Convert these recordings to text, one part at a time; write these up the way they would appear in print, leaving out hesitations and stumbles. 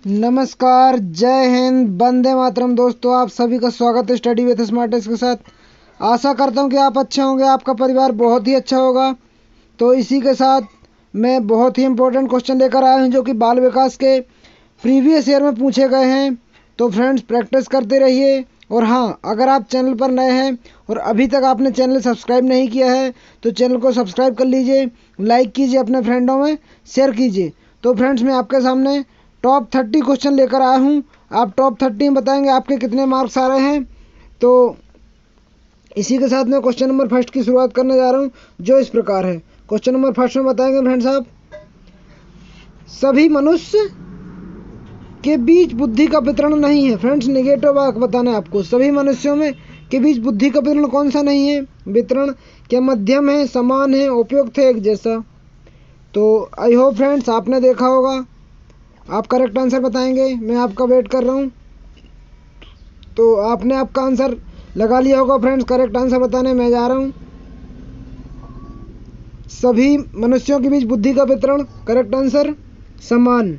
नमस्कार, जय हिंद, वंदे मातरम। दोस्तों, आप सभी का स्वागत है स्टडी विद स्मार्टेस्ट के साथ। आशा करता हूं कि आप अच्छे होंगे, आपका परिवार बहुत ही अच्छा होगा। तो इसी के साथ मैं बहुत ही इम्पोर्टेंट क्वेश्चन लेकर आया हूं जो कि बाल विकास के प्रीवियस ईयर में पूछे गए हैं। तो फ्रेंड्स, प्रैक्टिस करते रहिए। और हाँ, अगर आप चैनल पर नए हैं और अभी तक आपने चैनल सब्सक्राइब नहीं किया है तो चैनल को सब्सक्राइब कर लीजिए, लाइक कीजिए, अपने फ्रेंडों में शेयर कीजिए। तो फ्रेंड्स, मैं आपके सामने टॉप 30 क्वेश्चन लेकर आया हूँ। आप टॉप 30 में बताएंगे आपके कितने मार्क्स आ रहे हैं। तो इसी के साथ मैं क्वेश्चन नंबर फर्स्ट की शुरुआत करने जा रहा हूँ, जो इस प्रकार है। क्वेश्चन नंबर फर्स्ट में बताएंगे फ्रेंड्स आप, सभी मनुष्य के बीच बुद्धि का वितरण नहीं है। फ्रेंड्स, निगेटिव वाक्य बताना है आपको। सभी मनुष्यों में के बीच बुद्धि का वितरण कौन सा नहीं है? वितरण क्या मध्यम है, समान है, उपयुक्त है, एक जैसा? तो आई होप फ्रेंड्स आपने देखा होगा। आप करेक्ट आंसर बताएंगे, मैं आपका वेट कर रहा हूँ। तो आपने आपका आंसर लगा लिया होगा फ्रेंड्स। करेक्ट आंसर बताने मैं जा रहा हूँ। सभी मनुष्यों के बीच बुद्धि का वितरण, करेक्ट आंसर समान।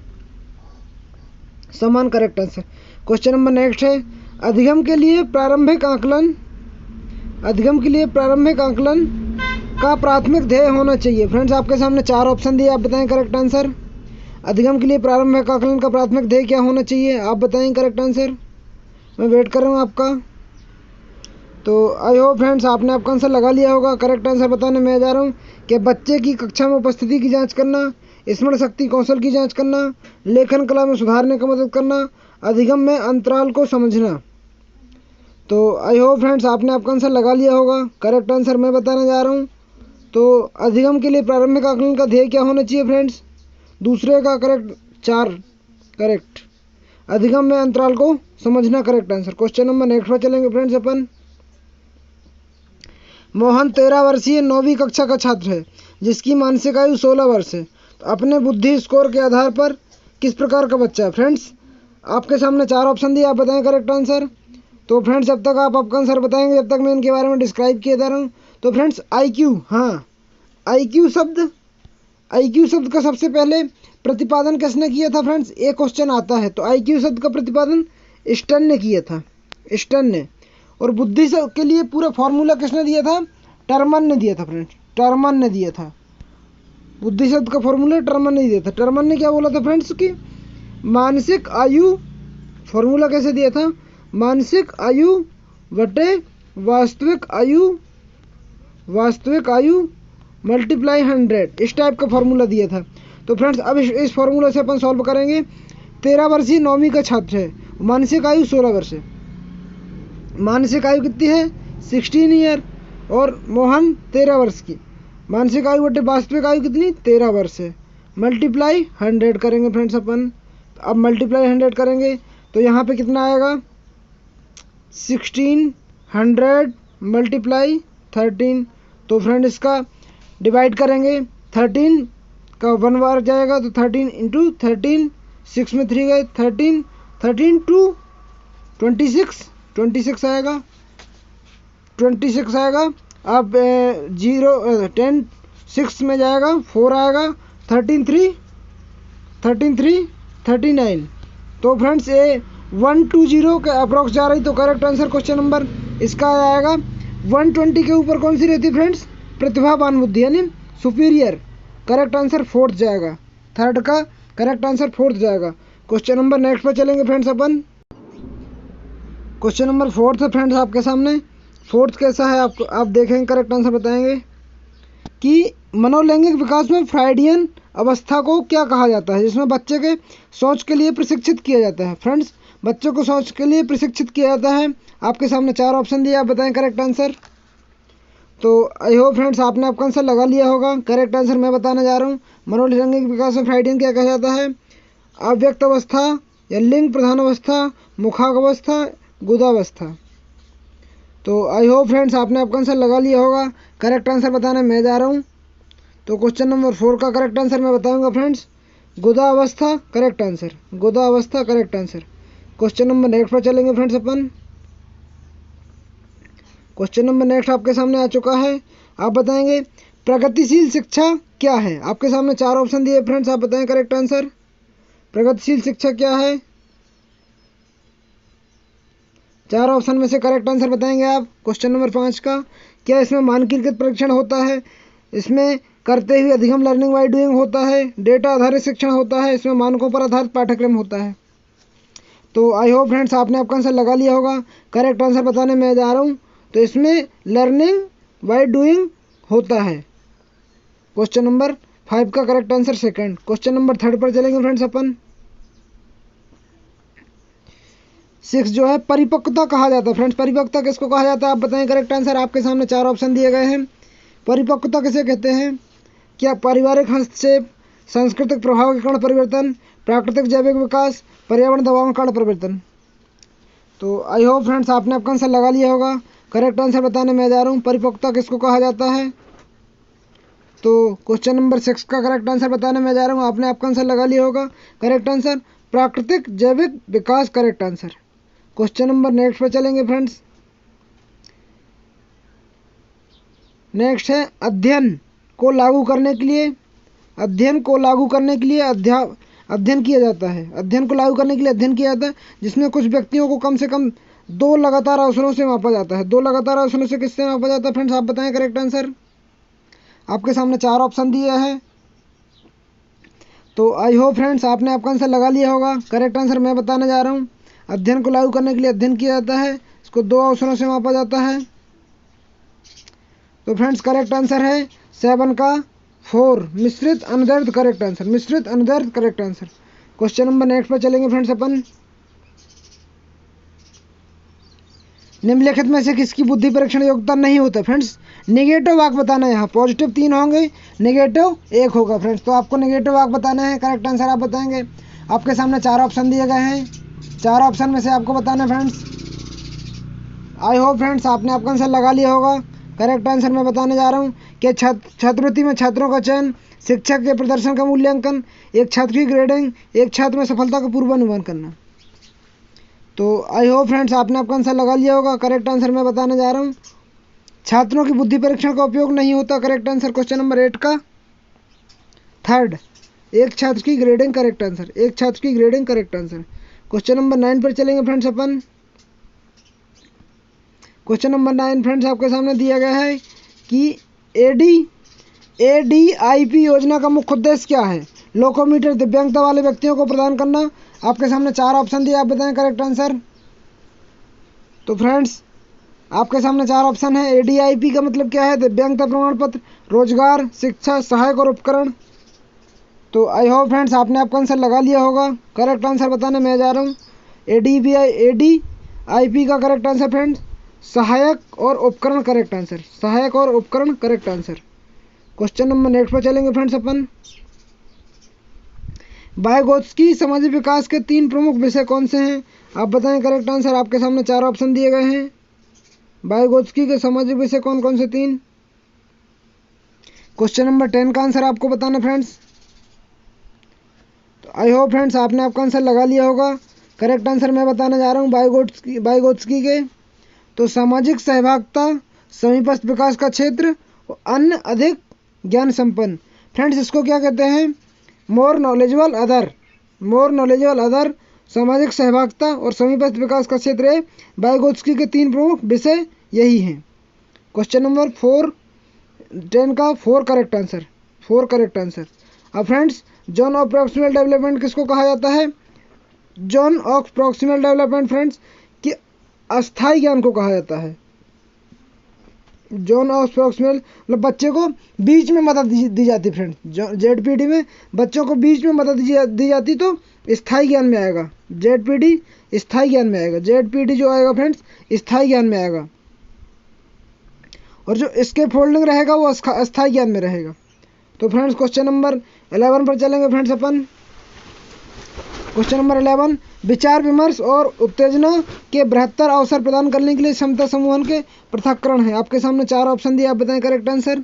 समान correct answer. Question number next है, अधिगम के लिए प्रारंभिक आकलन का प्राथमिक ध्येय होना चाहिए। फ्रेंड्स, आपके सामने 4 ऑप्शन दिए, आप बताएं करेक्ट आंसर। अधिगम के लिए प्रारंभिक आकलन का प्राथमिक ध्येय क्या होना चाहिए? आप बताएं करेक्ट आंसर। मैं वेट कर रहा हूँ आपका। तो आई होप फ्रेंड्स आपने आपका आंसर लगा लिया होगा। करेक्ट आंसर बताने मैं जा रहा हूँ कि बच्चे की कक्षा में उपस्थिति की जांच करना, स्मरण शक्ति कौशल की जांच करना, लेखन कला में सुधारने का मदद करना, अधिगम में अंतराल को समझना। तो आई होप फ्रेंड्स आपने आपका आंसर लगा लिया होगा। करेक्ट आंसर मैं बताने जा रहा हूँ। तो अधिगम के लिए प्रारंभिक आकलन का ध्येय क्या होना चाहिए फ्रेंड्स? दूसरे का करेक्ट, 4 करेक्ट। अधिगम में अंतराल को समझना, correct answer. Question number next पर चलेंगे फ्रेंड्स अपन। मोहन 13 वर्षीय 9वीं कक्षा का छात्र है जिसकी मानसिक आयु 16 वर्ष है। तो अपने बुद्धि स्कोर के आधार पर किस प्रकार का बच्चा है? फ्रेंड्स, आपके सामने 4 ऑप्शन दिए, आप बताएं करेक्ट आंसर। तो फ्रेंड्स, जब तक आप आपका आंसर बताएंगे जब तक मैं इनके बारे में डिस्क्राइब किए जा रहा हूँ। तो फ्रेंड्स, IQ, हाँ, IQ शब्द का सबसे पहले प्रतिपादन किसने किया था? फ्रेंड्स, एक क्वेश्चन आता है। तो IQ शब्द का प्रतिपादन स्टर्न ने किया था, स्टर्न ने। और बुद्धि के लिए पूरा फॉर्मूला किसने दिया था? टर्मन ने दिया था फ्रेंड्स, टर्मन ने दिया था। बुद्धि शब्द का फॉर्मूला टर्मन ने दिया था। टर्मन ने क्या बोला था फ्रेंड्स की मानसिक आयु, फॉर्मूला कैसे दिया था? मानसिक आयु बटे वास्तविक आयु मल्टीप्लाई 100, इस टाइप का फॉर्मूला दिया था। तो फ्रेंड्स, अब इस फॉर्मूला से अपन सॉल्व करेंगे। 13 वर्षीय 9वीं का छात्र है, मानसिक आयु 16 वर्ष है। मानसिक आयु कितनी है? 16 ईयर। और मोहन 13 वर्ष की। मानसिक आयु बटे वास्तविक आयु कितनी? 13 वर्ष है। मल्टीप्लाई 100 करेंगे फ्रेंड्स अपन। अब मल्टीप्लाई 100 करेंगे तो यहाँ पे कितना आएगा? 1600 मल्टीप्लाई 13। तो फ्रेंड इसका डिवाइड करेंगे, 13 का 1 बार जाएगा तो 13 इंटू 13, 6 में 3 गए, 13 टू 26 आएगा, 26 आएगा। अब 10 6 में जाएगा, 4 आएगा, 13 3 39। तो फ्रेंड्स, ये 120 के अप्रोक्स जा रही। तो करेक्ट आंसर क्वेश्चन नंबर इसका आएगा। 120 के ऊपर कौन सी रहती फ्रेंड्स? प्रतिभावान बुद्धि, यानी सुपीरियर। करेक्ट आंसर 4th जाएगा। थर्ड का करेक्ट आंसर 4th जाएगा। क्वेश्चन नंबर नेक्स्ट पर चलेंगे फ्रेंड्स अपन। क्वेश्चन नंबर 4th है फ्रेंड्स आपके सामने। 4th कैसा है आप देखेंगे, करेक्ट आंसर बताएंगे कि मनोलैंगिक विकास में फ्राइडियन अवस्था को क्या कहा जाता है, जिसमें बच्चे के सोच के लिए प्रशिक्षित किया जाता है। फ्रेंड्स, बच्चों को सोच के लिए प्रशिक्षित किया जाता है। आपके सामने 4 ऑप्शन दिए, आप बताएं करेक्ट आंसर। तो आई होप फ्रेंड्स आपने आपका आंसर लगा लिया होगा। करेक्ट आंसर मैं बताने जा रहा हूँ। मनोलैंगिक विकास में फ्राइडियन क्या कहा जाता है? अव्यक्त अवस्था या लिंग प्रधान अवस्था, मुखाक अवस्था, गुदावस्था। तो आई होप फ्रेंड्स आपने आपका आंसर लगा लिया होगा। करेक्ट आंसर बताने मैं जा रहा हूँ। तो क्वेश्चन नंबर 4 का करेक्ट आंसर मैं बताऊंगा फ्रेंड्स, गुदा अवस्था करेक्ट आंसर, गुदा अवस्था correct answer. Question number next पर चलेंगे फ्रेंड्स अपन। क्वेश्चन नंबर नेक्स्ट आपके सामने आ चुका है। आप बताएंगे प्रगतिशील शिक्षा क्या है? आपके सामने 4 ऑप्शन दिए फ्रेंड्स, आप बताएं करेक्ट आंसर। प्रगतिशील शिक्षा क्या है? 4 ऑप्शन में से करेक्ट आंसर बताएंगे आप क्वेश्चन नंबर 5 का। क्या इसमें मानकीकृत परीक्षण होता है? इसमें करते हुए अधिगम लर्निंग बाय डूइंग होता है? डेटा आधारित शिक्षण होता है? इसमें मानकों पर आधारित पाठ्यक्रम होता है? तो आई होप फ्रेंड्स आपने आपका आंसर लगा लिया होगा। करेक्ट आंसर बताने मैं जा रहा हूँ। तो इसमें लर्निंग बाय डूइंग होता है। क्वेश्चन नंबर 5 का correct answer second. Question number 3 पर चलेंगे फ्रेंड्स अपन। 6 जो है परिपक्वता कहा जाता है। फ्रेंड्स परिपक्वता किसको कहा जाता है आप बताएं करेक्ट आंसर। आपके सामने 4 ऑप्शन दिए गए हैं। परिपक्वता किसे कहते हैं? क्या पारिवारिक हस्तक्षेप, सांस्कृतिक प्रभाव के कारण परिवर्तन, प्राकृतिक जैविक विकास, पर्यावरण दबाव के कारण परिवर्तन? तो आई होप फ्रेंड्स आपने आपका आंसर लगा लिया होगा। करेक्ट आंसर बताने मैं जा रहा हूँ। परिपक्वता किसको कहा जाता है? तो क्वेश्चन नंबर 6 का करेक्ट आंसर बताने मैं जा रहा हूँ। आपने आपका आंसर लगा लिया होगा। करेक्ट आंसर प्राकृतिक जैविक विकास correct answer. Question number next पे चलेंगे फ्रेंड्स। नेक्स्ट है अध्ययन को लागू करने के लिए। अध्ययन को लागू करने के लिए अध्ययन किया जाता है। अध्ययन को लागू करने के लिए अध्ययन किया जाता है जिसमें कुछ व्यक्तियों को कम से कम 2 लगातार अवसरों से मापा जाता है। 2 लगातार अवसरों से किससे मापा जाता है फ्रेंड्स आप बताएं करेक्ट आंसर। आपके सामने 4 ऑप्शन दिए हैं। तो आई होप फ्रेंड्स आपने आपका आंसर लगा लिया होगा। करेक्ट आंसर मैं बताने जा रहा हूँ। अध्ययन को लागू करने के लिए अध्ययन किया जाता है, इसको 2 अवसरों से मापा जाता है। तो फ्रेंड्स करेक्ट आंसर है 7 का 4 मिश्रित अनुदैर्ध्य करेक्ट आंसर। मिश्रित अनुदैर्ध्य correct answer. Question number next पर चलेंगे फ्रेंड्स अपन। निम्नलिखित में से किसकी बुद्धि परीक्षण योग्यता नहीं होता? फ्रेंड्स नेगेटिव वाक बताना है। यहाँ पॉजिटिव 3 होंगे, नेगेटिव 1 होगा फ्रेंड्स। तो आपको नेगेटिव वाक बताना है। करेक्ट आंसर आप बताएंगे। आपके सामने 4 ऑप्शन दिए गए हैं। 4 ऑप्शन में से आपको बताना है फ्रेंड्स। आई होप फ्रेंड्स आपने आपका आंसर लगा लिया होगा। करेक्ट आंसर मैं बताने जा रहा हूँ कि छात्रवृत्ति में छात्रों का चयन, शिक्षक के प्रदर्शन का मूल्यांकन, एक छात्र की ग्रेडिंग, एक छात्र में सफलता का पूर्वानुमान करना। तो आई होप फ्रेंड्स आपने आपका आंसर लगा लिया होगा। करेक्ट आंसर मैं बताने जा रहा हूँ छात्रों की बुद्धि परीक्षण का उपयोग नहीं होता। करेक्ट आंसर क्वेश्चन नंबर 8 का 3 एक छात्र की ग्रेडिंग करेक्ट आंसर। एक छात्र की grading correct answer. Question number 9 पर चलेंगे फ्रेंड्स अपन। क्वेश्चन नंबर 9 फ्रेंड्स आपके सामने दिया गया है कि एडीआईपी योजना का मुख्य उद्देश्य क्या है? लोकोमीटर दिव्यांगता वाले व्यक्तियों को प्रदान करना। आपके सामने 4 ऑप्शन दिए, आप बताएं करेक्ट आंसर। तो फ्रेंड्स आपके सामने 4 ऑप्शन है। एडीआईपी का मतलब क्या है? दिव्यांगता प्रमाण पत्र, रोजगार, शिक्षा, सहायक और उपकरण। तो आई होप फ्रेंड्स आपने आपका आंसर लगा लिया होगा। करेक्ट आंसर बताने मैं जा रहा हूँ। एडीआईपी का करेक्ट आंसर फ्रेंड्स सहायक और उपकरण करेक्ट आंसर। सहायक और उपकरण correct answer. Question number next पर चलेंगे फ्रेंड्स अपन। वाइगोत्स्की सामाजिक विकास के 3 प्रमुख विषय कौन से हैं? आप बताएं करेक्ट आंसर। आपके सामने 4 ऑप्शन दिए गए हैं। वाइगोत्स्की के सामाजिक विषय कौन कौन से 3? क्वेश्चन नंबर 10 का आंसर आपको बताना फ्रेंड्स। तो आई होप फ्रेंड्स आपने आपका आंसर लगा लिया होगा। करेक्ट आंसर मैं बताने जा रहा हूँ वाइगोत्स्की के। तो सामाजिक सहभागिता, समीपस्थ विकास का क्षेत्र और अन्य अधिक ज्ञान संपन्न। फ्रेंड्स इसको क्या कहते हैं? More knowledgeable other. More knowledgeable other, सामाजिक सहभागिता और समीपस्थ विकास का क्षेत्र है। वाइगोत्स्की के 3 प्रमुख विषय यही हैं। क्वेश्चन नंबर 10 का 4 करेक्ट आंसर। 4 correct answer. अब friends zone of proximal development किसको कहा जाता है? Zone of proximal development friends कि अस्थायी ज्ञान को कहा जाता है। जोन ऑफ प्रॉक्सिमल मतलब बच्चे को बीच में मदद दी जाती फ्रेंड्स। जेडपीडी में बच्चों को बीच में मदद दी जाती तो स्थायी ज्ञान में आएगा। जेडपीडी स्थायी ज्ञान में आएगा। जेडपीडी जो आएगा फ्रेंड्स स्थायी ज्ञान में आएगा। और जो इसके फोल्डिंग रहेगा वो अस्थायी ज्ञान में रहेगा। तो फ्रेंड्स क्वेश्चन नंबर 11 पर चलेंगे फ्रेंड्स अपन। क्वेश्चन नंबर 11 विचार विमर्श और उत्तेजना के बृहत्तर अवसर प्रदान करने के लिए क्षमता समूहन के पृथक्करण है। आपके सामने 4 ऑप्शन दिए, आप बताएं करेक्ट आंसर।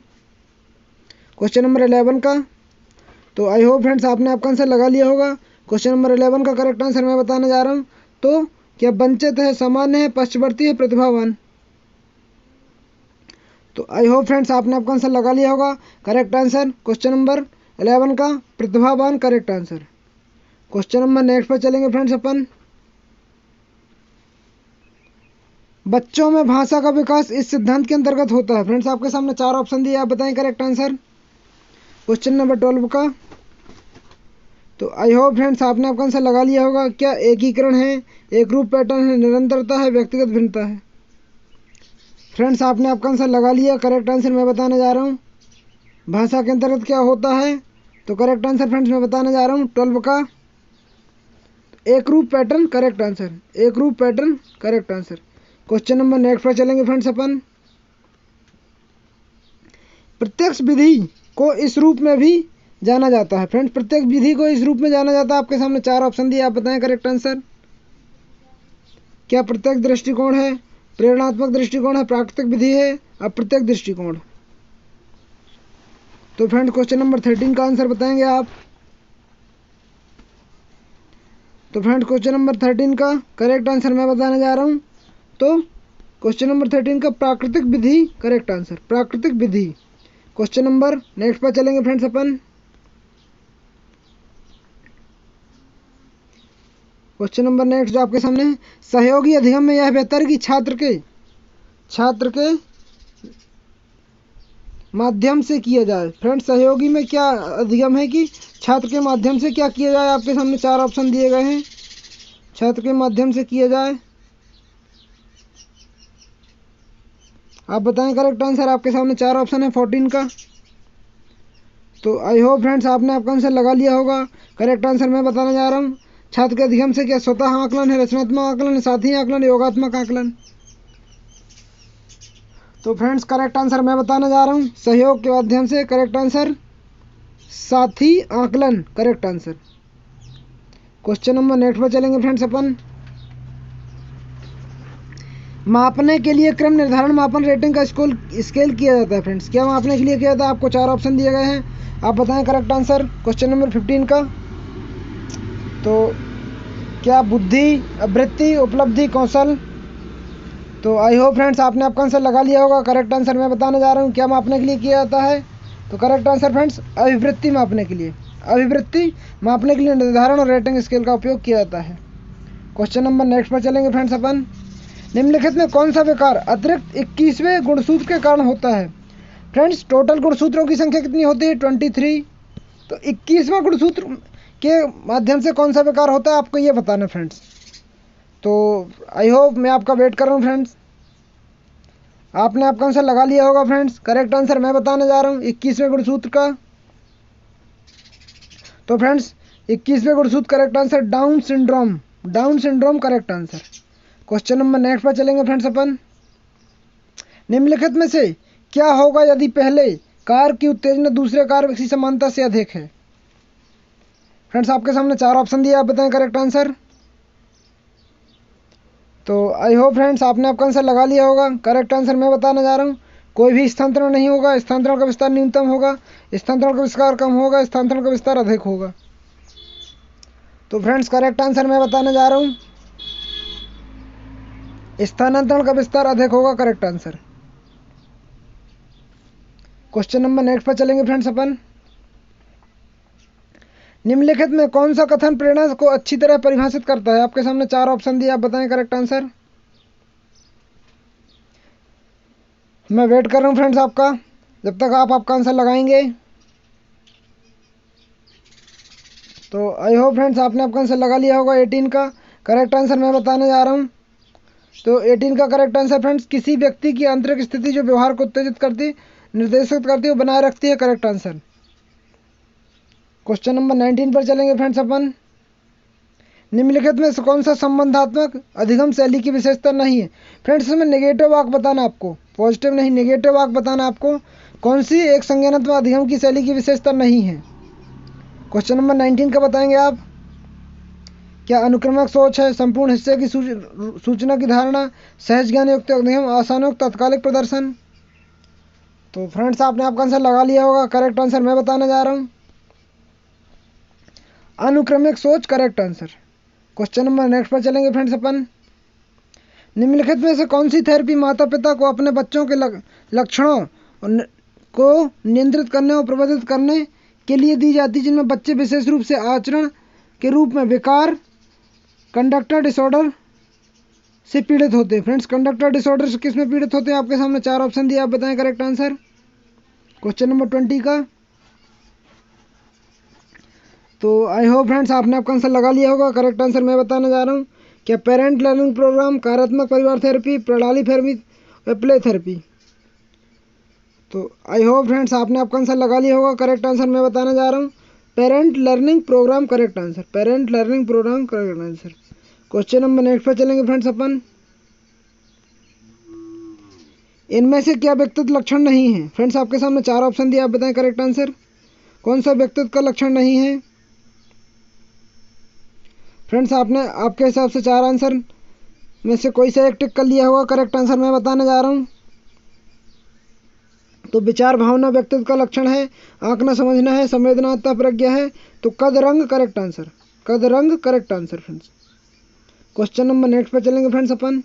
क्वेश्चन नंबर 11 का। तो आई होप फ्रेंड्स आपने आपका आंसर लगा लिया होगा। क्वेश्चन नंबर 11 का करेक्ट आंसर मैं बताने जा रहा हूँ। तो क्या वंचित है, सामान्य है, पक्षवर्ती है, प्रतिभावान? तो आई होप फ्रेंड्स आपने आपका आंसर लगा लिया होगा। करेक्ट आंसर क्वेश्चन नंबर 11 का प्रतिभावान correct answer. Question number next पर चलेंगे फ्रेंड्स अपन। बच्चों में भाषा का विकास इस सिद्धांत के अंतर्गत होता है। फ्रेंड्स आपके सामने 4 ऑप्शन दिए, आप बताएं करेक्ट आंसर क्वेश्चन नंबर 12 का। तो आई होप फ्रेंड्स आपने आपका आंसर लगा लिया होगा। क्या एकीकरण है, एक रूप पैटर्न है, निरंतरता है, व्यक्तिगत भिन्नता है? फ्रेंड्स आपने आपका आंसर लगा लिया। करेक्ट आंसर मैं बताने जा रहा हूँ। भाषा के अंतर्गत क्या होता है, तो करेक्ट आंसर फ्रेंड्स मैं बताने जा रहा हूँ 12 का एक रूप पैटर्न करेक्ट आंसर, एक रूप pattern correct answer. Question number next पर चलेंगे फ्रेंड्स अपन। प्रत्यक्ष विधि को इस रूप में भी जाना जाता है। फ्रेंड्स प्रत्यक्ष विधि को इस रूप में जाना जाता है। आपके सामने 4 ऑप्शन दिए, आप बताएं करेक्ट आंसर। क्या प्रत्यक्ष दृष्टिकोण है, प्रेरणात्मक दृष्टिकोण है, प्राकृतिक विधि है, अप्रत्यक्ष दृष्टिकोण? तो फ्रेंड्स क्वेश्चन नंबर 13 का आंसर बताएंगे आप। तो फ्रेंड्स क्वेश्चन नंबर 13 का करेक्ट आंसर मैं बताने जा रहा हूँ। तो क्वेश्चन नंबर 13 का प्राकृतिक विधि करेक्ट आंसर, प्राकृतिक विधि। क्वेश्चन नंबर नेक्स्ट पर चलेंगे फ्रेंड्स अपन। क्वेश्चन नंबर नेक्स्ट जो आपके सामने है, सहयोगी अधिगम में यह बेहतर है कि छात्र के माध्यम से किया जाए। फ्रेंड्स सहयोगी में क्या अधिगम है कि छात्र के माध्यम से क्या किया जाए? आपके सामने 4 ऑप्शन दिए गए हैं, छात्र के माध्यम से किया जाए। आप बताएं करेक्ट आंसर। आपके सामने 4 ऑप्शन है 14 का। तो आई होप फ्रेंड्स आपने आपका आंसर लगा लिया होगा। करेक्ट आंसर मैं बताने जा रहा हूँ। छात्र के अधिगम से क्या स्वतः आकलन है, रचनात्मक आकलन है, साथी आकलन, योगात्मक आकलन? तो फ्रेंड्स करेक्ट आंसर मैं बताने जा रहा हूँ। सहयोग के माध्यम से करेक्ट आंसर, साथी आकलन correct answer. Question number next पर चलेंगे फ्रेंड्स अपन। मापने के लिए क्रम निर्धारण मापन रेटिंग का स्केल किया जाता है। फ्रेंड्स क्या मापने के लिए किया जाता है? आपको 4 ऑप्शन दिए गए हैं, आप बताएं करेक्ट आंसर क्वेश्चन नंबर 15 का। तो क्या बुद्धि, वृत्ति, उपलब्धि, कौशल? तो आई होप फ्रेंड्स आपने आपका आंसर लगा लिया होगा। करेक्ट आंसर मैं बताने जा रहा हूँ। क्या मापने के लिए किया जाता है? तो करेक्ट आंसर फ्रेंड्स अभिवृत्ति मापने के लिए, अभिवृत्ति मापने के लिए निर्धारण और रेटिंग स्केल का उपयोग किया जाता है। क्वेश्चन नंबर नेक्स्ट पर चलेंगे फ्रेंड्स अपन। निम्नलिखित में कौन सा विकार अतिरिक्त 21वें गुणसूत्र के कारण होता है? फ्रेंड्स टोटल गुणसूत्रों की संख्या कितनी होती है? 23। तो 21वां गुणसूत्र के माध्यम से कौन सा विकार होता है, आपको ये बताना फ्रेंड्स। तो आई होप मैं आपका वेट कर रहा हूँ फ्रेंड्स। आपने आपका आंसर लगा लिया होगा फ्रेंड्स। करेक्ट आंसर मैं बताने जा रहा हूँ 21वें गुणसूत्र का। तो फ्रेंड्स 21वें गुणसूत्र correct answer down syndrome, down syndrome correct answer. Question number next पर चलेंगे फ्रेंड्स अपन। निम्नलिखित में से क्या होगा यदि पहले कारक की उत्तेजना दूसरे कारक की समानता से अधिक है? फ्रेंड्स आपके सामने 4 ऑप्शन दिए, आप बताएं करेक्ट आंसर। तो आई होप फ्रेंड्स आपने आपका आंसर लगा लिया होगा। करेक्ट आंसर मैं बताने जा रहा हूँ। कोई भी स्थानांतरण नहीं होगा, स्थानांतरण का विस्तार न्यूनतम होगा, स्थानांतरण का विस्तार कम होगा, स्थानांतरण का विस्तार अधिक होगा। तो फ्रेंड्स करेक्ट आंसर मैं बताने जा रहा हूँ, स्थानांतरण का विस्तार अधिक होगा correct answer. Question number next पर चलेंगे फ्रेंड्स अपन। निम्नलिखित में कौन सा कथन प्रेरणा को अच्छी तरह परिभाषित करता है? आपके सामने 4 ऑप्शन दिए, आप बताएं करेक्ट आंसर। मैं वेट कर रहा हूं फ्रेंड्स आपका, जब तक आप आपका आंसर लगाएंगे। तो आई होप फ्रेंड्स आपने आपका आंसर लगा लिया होगा। 18 का करेक्ट आंसर मैं बताने जा रहा हूं। तो 18 का करेक्ट आंसर फ्रेंड्स किसी व्यक्ति की आंतरिक स्थिति जो व्यवहार को उत्तेजित करती, निर्देशित करती है, बनाए रखती है करेक्ट आंसर। क्वेश्चन नंबर 19 पर चलेंगे फ्रेंड्स अपन। निम्नलिखित में से कौन सा संबंधात्मक अधिगम शैली की विशेषता नहीं है? फ्रेंड्स इसमें नेगेटिव वाक बताना आपको, पॉजिटिव नहीं नेगेटिव वाक बताना आपको। कौन सी एक संज्ञानात्मक अधिगम की शैली की विशेषता नहीं है? क्वेश्चन नंबर 19 का बताएंगे आप। क्या अनुक्रमक सोच है, संपूर्ण हिस्से की सूचना की धारणा, सहज ज्ञान युक्त अधिगम, आसानोक्त तात्कालिक प्रदर्शन? तो फ्रेंड्स आपने आपका आंसर लगा लिया होगा। करेक्ट आंसर मैं बताने जा रहा हूँ, अनुक्रमिक सोच correct answer. Question number next पर चलेंगे फ्रेंड्स अपन। निम्नलिखित में से कौन सी थेरेपी माता पिता को अपने बच्चों के लक्षणों को नियंत्रित करने और प्रबंधित करने के लिए दी जाती है, जिनमें बच्चे विशेष रूप से आचरण के रूप में विकार कंडक्टर डिसऑर्डर से पीड़ित होते हैं। फ्रेंड्स, कंडक्टर डिसऑर्डर से किस में पीड़ित होते हैं? आपके सामने 4 ऑप्शन दिए, आप बताएं करेक्ट आंसर क्वेश्चन नंबर 20 का। तो आई होप फ्रेंड्स आपने आपका आंसर लगा लिया होगा। करेक्ट आंसर मैं बताने जा रहा हूँ। क्या पेरेंट लर्निंग प्रोग्राम, कार्यात्मक परिवार थेरेपी, प्रणाली थेरेपी, प्ले थेरेपी। तो आई होप फ्रेंड्स आपने आपका आंसर लगा लिया होगा। करेक्ट आंसर मैं बताने जा रहा हूँ, parent learning programme correct answer, parent learning programme correct answer. Question number next पर चलेंगे फ्रेंड्स अपन। इनमें से क्या व्यक्तित्व लक्षण नहीं है? फ्रेंड्स आपके सामने 4 ऑप्शन दिए, आप बताएं करेक्ट आंसर कौन सा व्यक्तित्व का लक्षण नहीं है। फ्रेंड्स आपने आपके हिसाब से 4 आंसर में से कोई सा एक टिक कर लिया होगा। करेक्ट आंसर मैं बताने जा रहा हूँ। तो विचार भावना व्यक्तित्व का लक्षण है, आंकना समझना है, संवेदनात्मकता प्रज्ञा है, तो कद रंग करेक्ट आंसर, कद रंग correct answer. Friends question number next पर चलेंगे फ्रेंड्स अपन।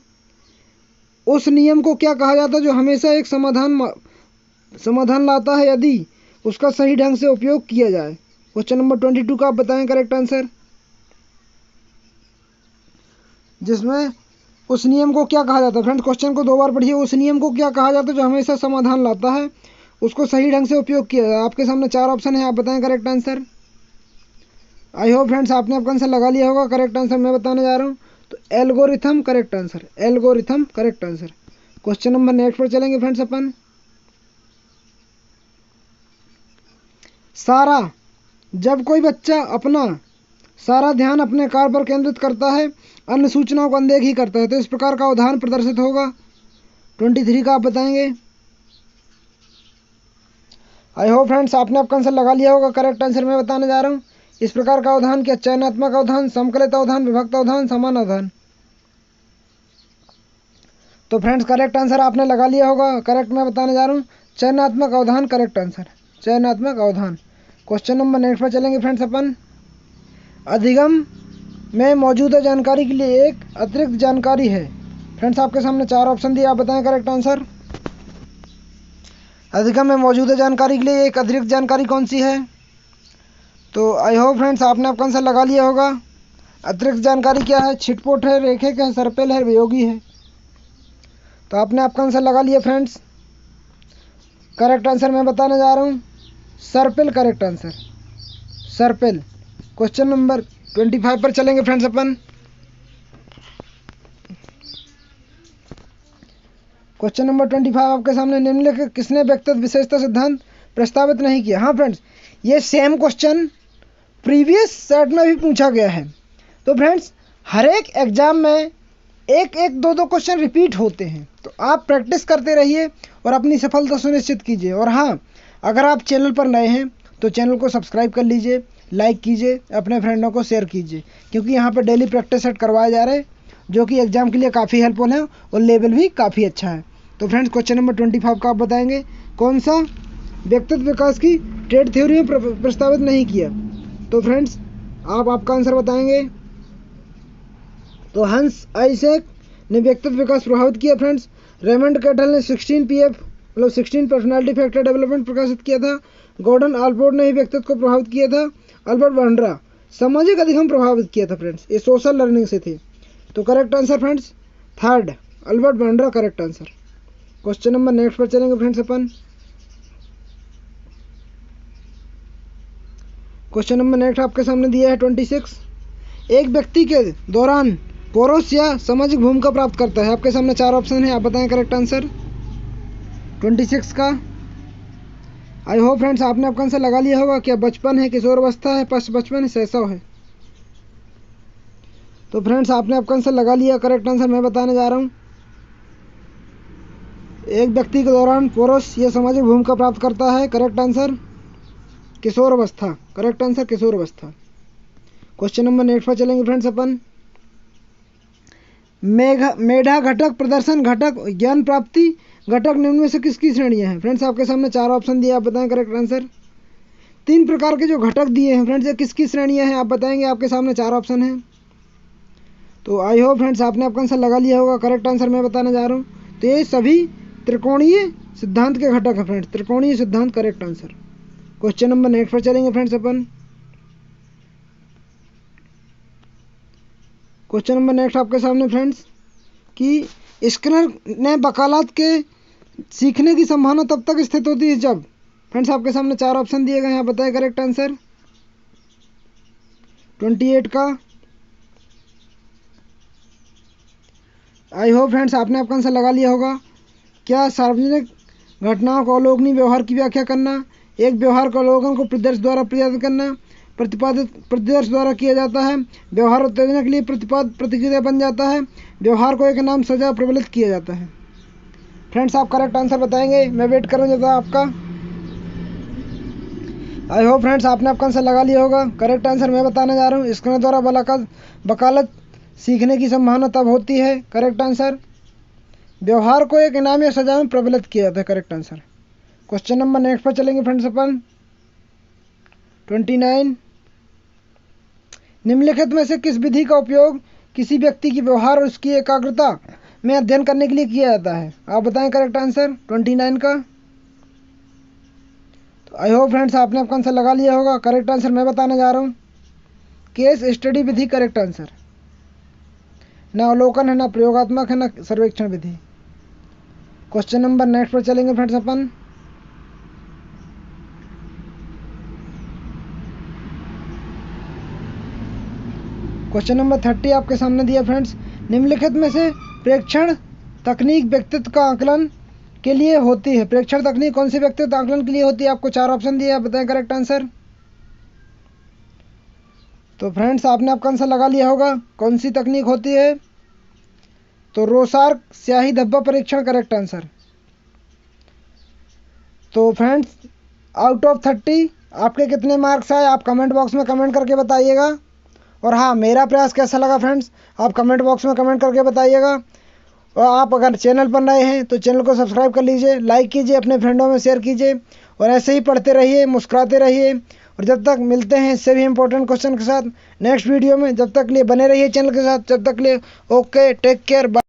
उस नियम को क्या कहा जाता है जो हमेशा एक समाधान लाता है यदि उसका सही ढंग से उपयोग किया जाए? क्वेश्चन नंबर 22 का आप बताएं करेक्ट आंसर, जिसमें उस नियम को क्या कहा जाता है। फ्रेंड्स क्वेश्चन को 2 बार पढ़िए। उस नियम को क्या कहा जाता है जो हमेशा समाधान लाता है, उसको सही ढंग से उपयोग किया जाए? आपके सामने 4 ऑप्शन है, आप बताएं correct answer. I hope friends आपने आपका आंसर लगा लिया होगा। करेक्ट आंसर मैं बताने जा रहा हूँ। तो algorithm correct answer, algorithm correct answer. Question number next पर चलेंगे फ्रेंड्स अपन। सारा, जब कोई बच्चा अपना सारा ध्यान अपने कार्य पर केंद्रित करता है, अन्य सूचनाओं को अनदेखी करता है, तो इस प्रकार का उदाहरण प्रदर्शित होगा। 23 का आप बताएंगे। आई होप फ्रेंड्स आपने आपका आंसर लगा लिया होगा। करेक्ट आंसर मैं बताने जा रहा हूँ। इस प्रकार का अवधान क्या? चयनात्मक अवधान, समकलित अवधान, विभक्त अवधान, समान अवधान। तो फ्रेंड्स करेक्ट आंसर आपने लगा लिया होगा। करेक्ट मैं बताने जा रहा हूँ, चयनात्मक अवधान करेक्ट आंसर, चयनात्मक अवधान। क्वेश्चन नंबर नेक्स्ट पर चलेंगे फ्रेंड्स अपन। अधिगम में मौजूदा जानकारी के लिए एक अतिरिक्त जानकारी है। फ्रेंड्स आपके सामने 4 ऑप्शन दिए, आप बताएं करेक्ट आंसर। अधिगम में मौजूदा जानकारी के लिए एक अतिरिक्त जानकारी कौन सी है? तो आई होप फ्रेंड्स आपने आपका आंसर लगा लिया होगा। अतिरिक्त जानकारी क्या है? छिटपुट है, रेखिक है, सर्पिल है, वियोगी है। तो आपने आपका आंसर लगा लिया फ्रेंड्स। करेक्ट आंसर मैं बताने जा रहा हूँ, सर्पिल करेक्ट आंसर, सर्पिल। क्वेश्चन नंबर 25 पर चलेंगे फ्रेंड्स अपन। क्वेश्चन नंबर 25 आपके सामने। निम्नलिखित किसने व्यक्तित्व विशेषता सिद्धांत प्रस्तावित नहीं किया? हाँ फ्रेंड्स, ये सेम क्वेश्चन प्रीवियस सेट में भी पूछा गया है। तो फ्रेंड्स हर एक एग्जाम में एक एक दो दो क्वेश्चन रिपीट होते हैं, तो आप प्रैक्टिस करते रहिए और अपनी सफलता सुनिश्चित कीजिए। और हाँ, अगर आप चैनल पर नए हैं तो चैनल को सब्सक्राइब कर लीजिए, लाइक कीजिए, अपने फ्रेंडों को शेयर कीजिए, क्योंकि यहाँ पर डेली प्रैक्टिस सेट करवाए जा रहे हैं जो कि एग्जाम के लिए काफ़ी हेल्पफुल है और लेवल भी काफ़ी अच्छा है। तो फ्रेंड्स क्वेश्चन नंबर 25 का आप बताएंगे कौन सा व्यक्तित्व विकास की ट्रेड थ्योरी में प्रस्तावित नहीं किया? तो फ्रेंड्स आप आपका आंसर बताएंगे। तो हंस आइजैक ने व्यक्तित्व विकास प्रभावित किया। फ्रेंड्स रेमंड कैटल ने 16 PF मतलब 16 पर्सनालिटी फैक्टर डेवलपमेंट प्रकाशित किया था। गॉर्डन आल्पोर्ट ने ही व्यक्तित्व को प्रभावित किया था। अल्बर्ट बांड्रा सामाजिक अधिगम प्रभावित किया था। फ्रेंड्स ये सोशल लर्निंग से थे। तो correct answer friends 3rd Albert Bandra correct answer. Question number next पर चलेंगे फ्रेंड्स अपन। क्वेश्चन नंबर नेक्स्ट आपके सामने दिया है 26। एक व्यक्ति के दौरान पौरुष या सामाजिक भूमिका प्राप्त करता है। आपके सामने 4 ऑप्शन है, आप बताएं करेक्ट आंसर 26 का। आई होप फ्रेंड्स आपने आपका आंसर लगा लिया होगा। क्या बचपन है, किशोरावस्था है, पश्च बचपन है, शैशव है? तो फ्रेंड्स आपने आपका आंसर लगा लिया। करेक्ट आंसर मैं बताने जा रहा हूँ। एक व्यक्ति के दौरान पौरुष या सामाजिक भूमिका प्राप्त करता है। करेक्ट आंसर किशोरावस्था, करेक्ट आंसर किशोरावस्था। क्वेश्चन नंबर नेक्स्ट पर चलेंगे फ्रेंड्स अपन। मेधा घटक, प्रदर्शन घटक, ज्ञान प्राप्ति घटक निम्न में से किसकी श्रेणियां हैं? फ्रेंड्स आपके सामने 4 ऑप्शन दिए, आप बताएं करेक्ट आंसर। 3 प्रकार के जो घटक दिए हैं फ्रेंड्स, ये किसकी श्रेणियां हैं? आप बताएंगे। आपके सामने 4 ऑप्शन हैं। तो आई होप फ्रेंड्स आपने आपका आंसर लगा लिया होगा। करेक्ट आंसर मैं बताने जा रहा हूँ। तो ये सभी त्रिकोणीय सिद्धांत के घटक है फ्रेंड्स, त्रिकोणीय सिद्धांत correct answer. Question number next पर चलेंगे फ्रेंड्स अपन। क्वेश्चन नंबर नेक्स्ट आपके सामने फ्रेंड्स कि स्किनर ने वकालत के सीखने की संभावना तब तक स्थित होती है जब। फ्रेंड्स आपके सामने 4 ऑप्शन दिए गए हैं, बताएं करेक्ट आंसर। 28 का। आई होप फ्रेंड्स आपने आपका आंसर लगा लिया होगा। क्या सार्वजनिक घटनाओं को अलोकनीय व्यवहार की व्याख्या करना, एक व्यवहार को अवलोकन को प्रतिदर्श द्वारा प्रतिपादित करना, प्रतिदर्श द्वारा किया जाता है, व्यवहार उत्तेजना के लिए प्रतिक्रिया बन जाता है, व्यवहार को एक नाम सजा प्रबलित किया जाता है। फ्रेंड्स आप करेक्ट आंसर बताएंगे, मैं वेट कर रहा हूँ आपका। आई होप फ्रेंड्स आपने आपका आंसर लगा लिया होगा। करेक्ट आंसर मैं बताने जा रहा हूँ, स्किनर द्वारा वकालत सीखने की संभावना तब होती है। करेक्ट आंसर व्यवहार को एक इनाम या सजा में प्रबलित किया जाता है। Correct answer. Question number next पर चलेंगे फ्रेंड्स अपन। 29 निम्नलिखित में से किस विधि का उपयोग किसी व्यक्ति की व्यवहार और उसकी एकाग्रता में अध्ययन करने के लिए किया जाता है, आप बताएं करेक्ट आंसर 29 का। तो आई होप फ्रेंड्स आपने आपका आंसर लगा लिया होगा। करेक्ट आंसर मैं बताने जा रहा हूँ, केस स्टडी विधि करेक्ट आंसर। ना अवलोकन है, ना प्रयोगात्मक है, ना सर्वेक्षण विधि। क्वेश्चन नंबर नेक्स्ट पर चलेंगे फ्रेंड्स अपन। क्वेश्चन नंबर 30 आपके सामने दिया फ्रेंड्स। निम्नलिखित में से प्रेक्षण तकनीक व्यक्तित्व का आकलन के लिए होती है। प्रेक्षण तकनीक कौन सी व्यक्तित्व आकलन के लिए होती है, आपको 4 ऑप्शन दिए, आप बताएं करेक्ट आंसर। तो फ्रेंड्स आपने आपका आंसर लगा लिया होगा। कौन सी तकनीक होती है, तो रोसार्क स्याही धब्बा परीक्षण करेक्ट आंसर। तो फ्रेंड्स आउट ऑफ 30 आपके कितने मार्क्स आए, आप कमेंट बॉक्स में कमेंट करके बताइएगा। और हाँ, मेरा प्रयास कैसा लगा फ्रेंड्स, आप कमेंट बॉक्स में कमेंट करके बताइएगा। और आप अगर चैनल पर नए हैं तो चैनल को सब्सक्राइब कर लीजिए, लाइक कीजिए, अपने फ्रेंडों में शेयर कीजिए और ऐसे ही पढ़ते रहिए, मुस्कुराते रहिए। और जब तक मिलते हैं इससे भी इंपॉर्टेंट क्वेश्चन के साथ नेक्स्ट वीडियो में, जब तक लिए बने रहिए चैनल के साथ। जब तक लिए ओके, टेक केयर, बाय।